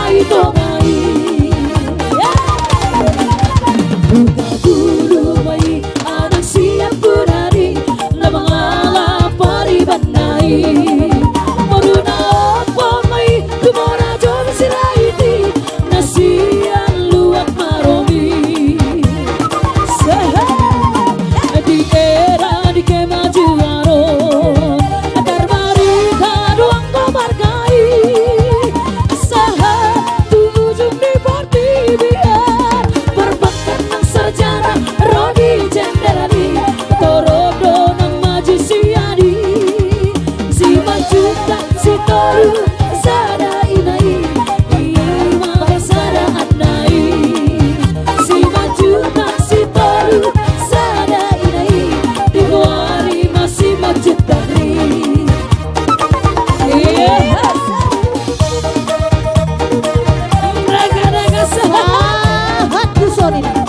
pai tongai buka bulu mai anak siap berani na mga paribanay maruna pa may tumora jom siraiti na siyan luwak maromi di era di kemajuaron agar marika doang markai saha tujung di parti biar perbankan ng sarjana Rodi Jenderani Torodo ng maju siadi si majuta si toru sada inai ima sada anai si majuta si toru sada inai diwari masih majut dari raga-raga sahabat dusun ini